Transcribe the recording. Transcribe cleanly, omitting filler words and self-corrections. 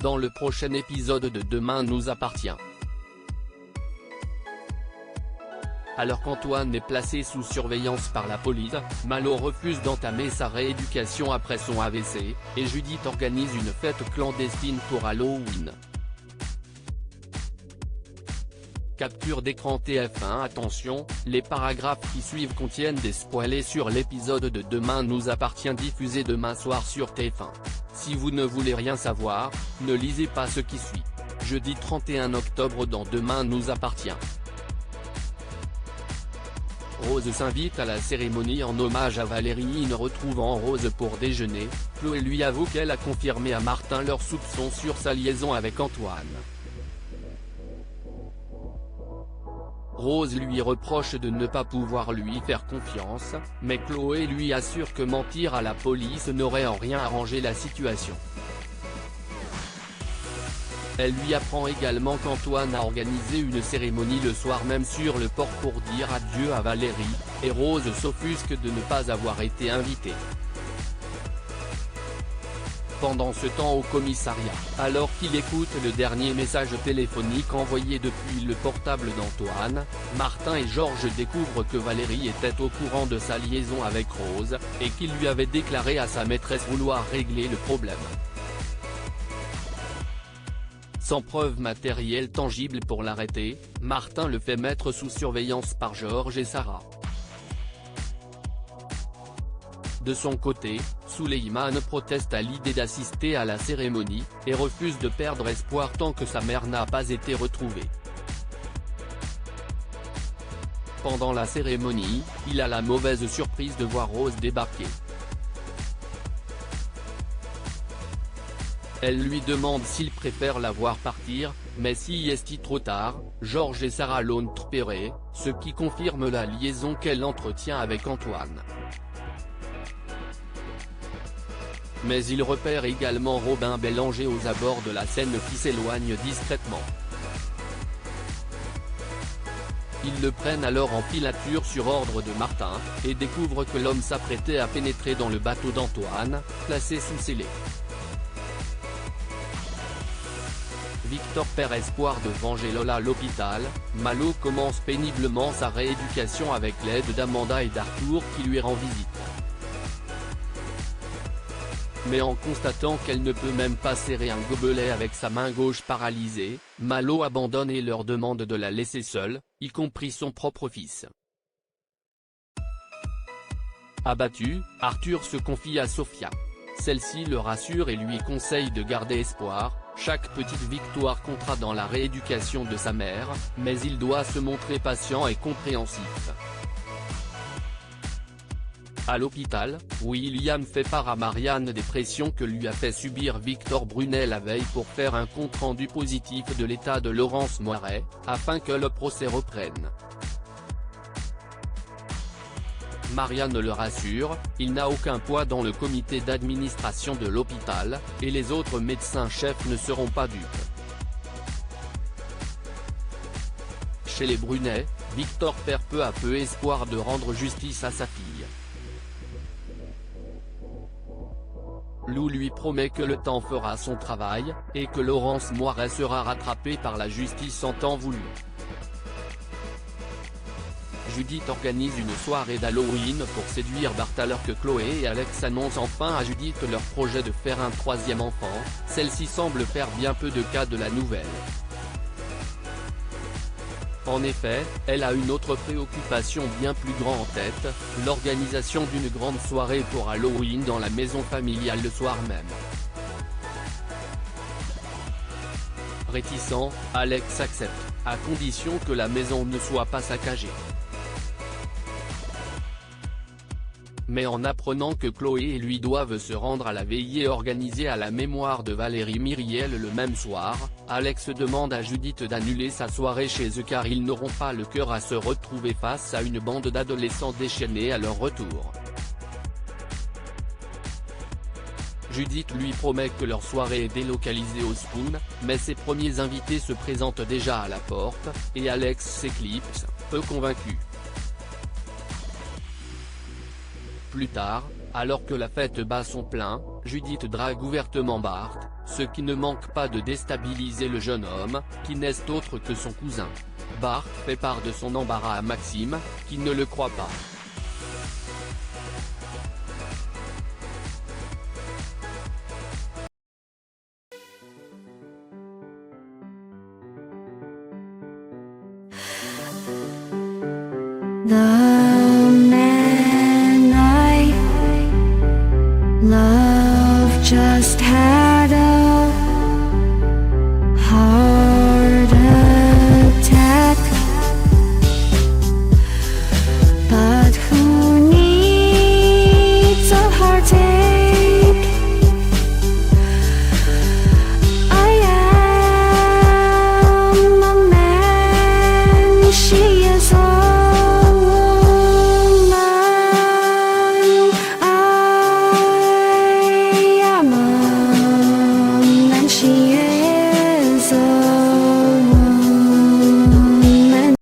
dans le prochain épisode de Demain nous appartient. Alors qu'Antoine est placé sous surveillance par la police, Malo refuse d'entamer sa rééducation après son AVC, et Judith organise une fête clandestine pour Halloween. Capture d'écran TF1. Attention, les paragraphes qui suivent contiennent des spoilers sur l'épisode de Demain nous appartient diffusé demain soir sur TF1. Si vous ne voulez rien savoir, ne lisez pas ce qui suit. Jeudi 31 octobre dans Demain nous appartient. Rose s'invite à la cérémonie en hommage à Valérie. Ne retrouvant Rose pour déjeuner, Chloé lui avoue qu'elle a confirmé à Martin leurs soupçons sur sa liaison avec Antoine. Rose lui reproche de ne pas pouvoir lui faire confiance, mais Chloé lui assure que mentir à la police n'aurait en rien arrangé la situation. Elle lui apprend également qu'Antoine a organisé une cérémonie le soir même sur le port pour dire adieu à Valérie, et Rose s'offusque de ne pas avoir été invitée. Pendant ce temps au commissariat, alors qu'il écoute le dernier message téléphonique envoyé depuis le portable d'Antoine, Martin et Georges découvrent que Valérie était au courant de sa liaison avec Rose, et qu'il lui avait déclaré à sa maîtresse vouloir régler le problème. Sans preuve matérielle tangible pour l'arrêter, Martin le fait mettre sous surveillance par Georges et Sarah. De son côté, Souleymane proteste à l'idée d'assister à la cérémonie, et refuse de perdre espoir tant que sa mère n'a pas été retrouvée. Pendant la cérémonie, il a la mauvaise surprise de voir Rose débarquer. Elle lui demande s'il préfère la voir partir, mais si est-il trop tard, Georges et Sarah l'ont repéré, ce qui confirme la liaison qu'elle entretient avec Antoine. Mais il repère également Robin Bélanger aux abords de la scène qui s'éloigne discrètement. Ils le prennent alors en filature sur ordre de Martin, et découvrent que l'homme s'apprêtait à pénétrer dans le bateau d'Antoine, placé sous scellé. Victor perd espoir de venger Lola à l'hôpital. Malo commence péniblement sa rééducation avec l'aide d'Amanda et d'Arthur qui lui rend visite. Mais en constatant qu'elle ne peut même pas serrer un gobelet avec sa main gauche paralysée, Malo abandonne et leur demande de la laisser seule, y compris son propre fils. Abattu, Arthur se confie à Sophia. Celle-ci le rassure et lui conseille de garder espoir. Chaque petite victoire comptera dans la rééducation de sa mère, mais il doit se montrer patient et compréhensif. À l'hôpital, William fait part à Marianne des pressions que lui a fait subir Victor Brunet la veille pour faire un compte-rendu positif de l'état de Laurence Moiret, afin que le procès reprenne. Marianne le rassure, il n'a aucun poids dans le comité d'administration de l'hôpital, et les autres médecins-chefs ne seront pas dupes. Chez les Brunet, Victor perd peu à peu espoir de rendre justice à sa fille. Lou lui promet que le temps fera son travail, et que Laurence Moiret sera rattrapée par la justice en temps voulu. Judith organise une soirée d'Halloween pour séduire Bart alors que Chloé et Alex annoncent enfin à Judith leur projet de faire un troisième enfant. Celle-ci semble faire bien peu de cas de la nouvelle. En effet, elle a une autre préoccupation bien plus grande en tête, l'organisation d'une grande soirée pour Halloween dans la maison familiale le soir même. Réticent, Alex accepte, à condition que la maison ne soit pas saccagée. Mais en apprenant que Chloé et lui doivent se rendre à la veillée organisée à la mémoire de Valérie Myriel le même soir, Alex demande à Judith d'annuler sa soirée chez eux car ils n'auront pas le cœur à se retrouver face à une bande d'adolescents déchaînés à leur retour. Judith lui promet que leur soirée est délocalisée au Spoon, mais ses premiers invités se présentent déjà à la porte, et Alex s'éclipse, peu convaincu. Plus tard, alors que la fête bat son plein, Judith drague ouvertement Bart, Ce qui ne manque pas de déstabiliser le jeune homme, qui n'est autre que son cousin. Bart fait part de son embarras à Maxime, qui ne le croit pas. 나